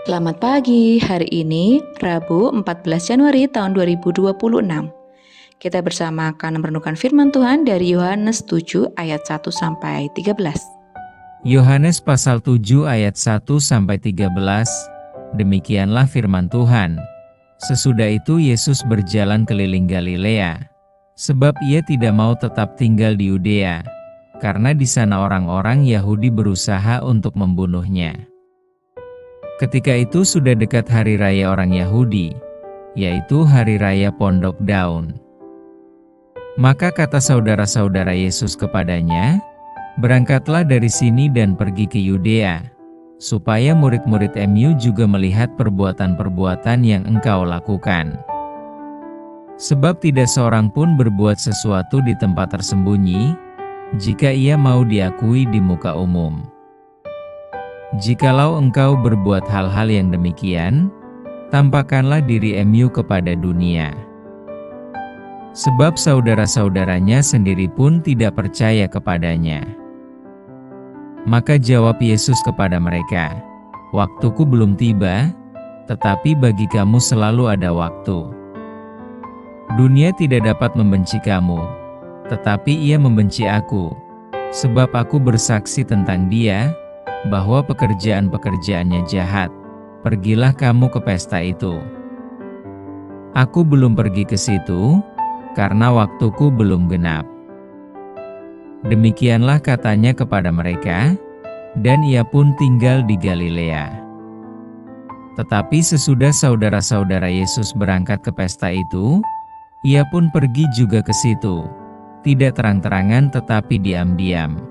Selamat pagi, hari ini Rabu 14 Januari tahun 2026. Kita bersama akan merenungkan firman Tuhan dari Yohanes 7 ayat 1 sampai 13. Yohanes pasal 7 ayat 1 sampai 13. Demikianlah firman Tuhan. Sesudah itu Yesus berjalan keliling Galilea, sebab ia tidak mau tetap tinggal di Yudea, karena di sana orang-orang Yahudi berusaha untuk membunuhnya. Ketika itu sudah dekat hari raya orang Yahudi, yaitu hari raya Pondok Daun. Maka kata saudara-saudara Yesus kepadanya, "Berangkatlah dari sini dan pergi ke Yudea, supaya murid-murid MU juga melihat perbuatan-perbuatan yang engkau lakukan. Sebab tidak seorang pun berbuat sesuatu di tempat tersembunyi, jika ia mau diakui di muka umum. Jikalau engkau berbuat hal-hal yang demikian, tampakkanlah diri MU kepada dunia." Sebab saudara-saudaranya sendiri pun tidak percaya kepadanya. Maka jawab Yesus kepada mereka, "Waktuku belum tiba, tetapi bagi kamu selalu ada waktu. Dunia tidak dapat membenci kamu, tetapi ia membenci aku, sebab aku bersaksi tentang dia, bahwa pekerjaan-pekerjaannya jahat. Pergilah kamu ke pesta itu. Aku belum pergi ke situ, karena waktuku belum genap." Demikianlah katanya kepada mereka, dan ia pun tinggal di Galilea. Tetapi sesudah saudara-saudara Yesus berangkat ke pesta itu, ia pun pergi juga ke situ, tidak terang-terangan tetapi diam-diam.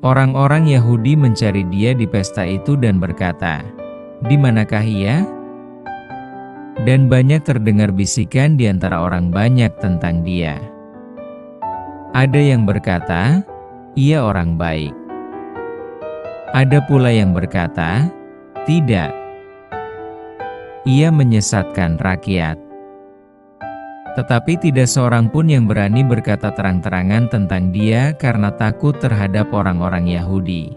Orang-orang Yahudi mencari dia di pesta itu dan berkata, "Di manakah ia?" Dan banyak terdengar bisikan di antara orang banyak tentang dia. Ada yang berkata, "Ia orang baik." Ada pula yang berkata, "Tidak, ia menyesatkan rakyat." Tetapi tidak seorang pun yang berani berkata terang-terangan tentang dia karena takut terhadap orang-orang Yahudi.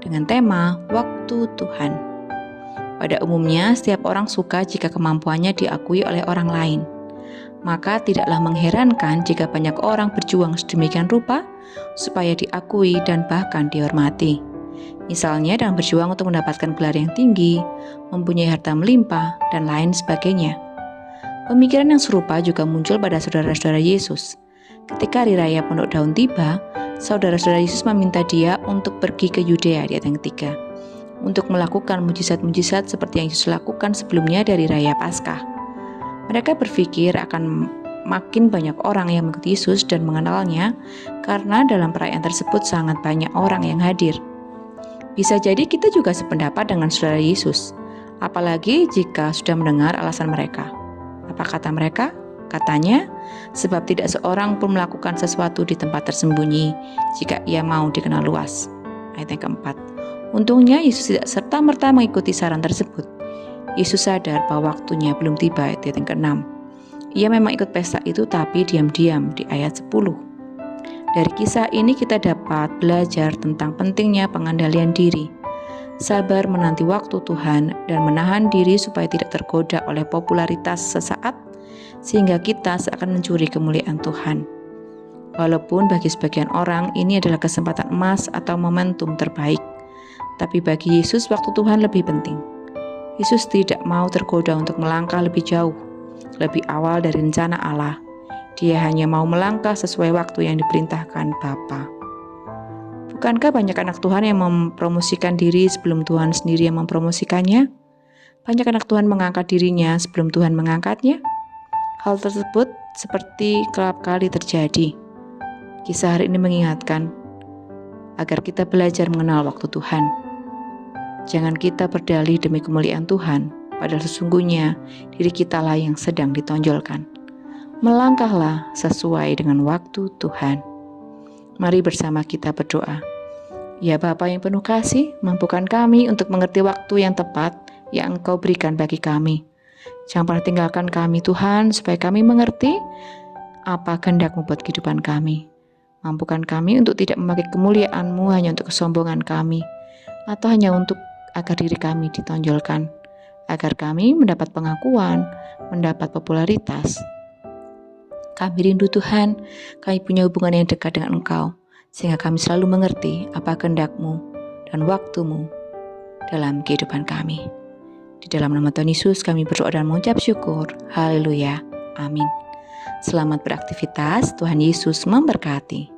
Dengan tema Waktu Tuhan. Pada umumnya, setiap orang suka jika kemampuannya diakui oleh orang lain. Maka tidaklah mengherankan jika banyak orang berjuang sedemikian rupa supaya diakui dan bahkan dihormati. Misalnya dalam berjuang untuk mendapatkan gelar yang tinggi, mempunyai harta melimpah, dan lain sebagainya. Pemikiran yang serupa juga muncul pada saudara-saudara Yesus. Ketika hari raya Pondok Daun tiba, saudara-saudara Yesus meminta dia untuk pergi ke Yudea di ayat yang ketiga, untuk melakukan mujizat-mujizat seperti yang Yesus lakukan sebelumnya dari raya Paskah. Mereka berpikir akan makin banyak orang yang mengikuti Yesus dan mengenalnya karena dalam perayaan tersebut sangat banyak orang yang hadir. Bisa jadi kita juga sependapat dengan saudara Yesus, apalagi jika sudah mendengar alasan mereka. Apa kata mereka? Katanya, sebab tidak seorang pun melakukan sesuatu di tempat tersembunyi jika ia mau dikenal luas. Ayat yang keempat. Untungnya Yesus tidak serta-merta mengikuti saran tersebut. Yesus sadar bahwa waktunya belum tiba, ayat yang ke-6. Ia memang ikut pesta itu tapi diam-diam di ayat 10. Dari kisah ini kita dapat belajar tentang pentingnya pengendalian diri, sabar menanti waktu Tuhan, dan menahan diri supaya tidak tergoda oleh popularitas sesaat sehingga kita seakan mencuri kemuliaan Tuhan. Walaupun bagi sebagian orang ini adalah kesempatan emas atau momentum terbaik, tapi bagi Yesus waktu Tuhan lebih penting. Yesus tidak mau tergoda untuk melangkah lebih jauh, lebih awal dari rencana Allah. Dia hanya mau melangkah sesuai waktu yang diperintahkan Bapa. Bukankah banyak anak Tuhan yang mempromosikan diri sebelum Tuhan sendiri yang mempromosikannya? Banyak anak Tuhan mengangkat dirinya sebelum Tuhan mengangkatnya? Hal tersebut seperti kerap kali terjadi. Kisah hari ini mengingatkan agar kita belajar mengenal waktu Tuhan. Jangan kita berdalih demi kemuliaan Tuhan, padahal sesungguhnya diri kitalah yang sedang ditonjolkan. Melangkahlah sesuai dengan waktu Tuhan. Mari bersama kita berdoa. Ya Bapa yang penuh kasih, mampukan kami untuk mengerti waktu yang tepat yang Engkau berikan bagi kami. Jangan pernah tinggalkan kami Tuhan, supaya kami mengerti apa kehendak-Mu buat kehidupan kami. Mampukan kami untuk tidak memakai kemuliaan-Mu hanya untuk kesombongan kami, atau hanya untuk agar diri kami ditonjolkan, agar kami mendapat pengakuan, mendapat popularitas. Kami rindu Tuhan, kami punya hubungan yang dekat dengan Engkau, sehingga kami selalu mengerti apa kehendak-Mu dan waktu-Mu dalam kehidupan kami. Di dalam nama Tuhan Yesus kami berdoa dan mengucap syukur. Haleluya. Amin. Selamat beraktivitas, Tuhan Yesus memberkati.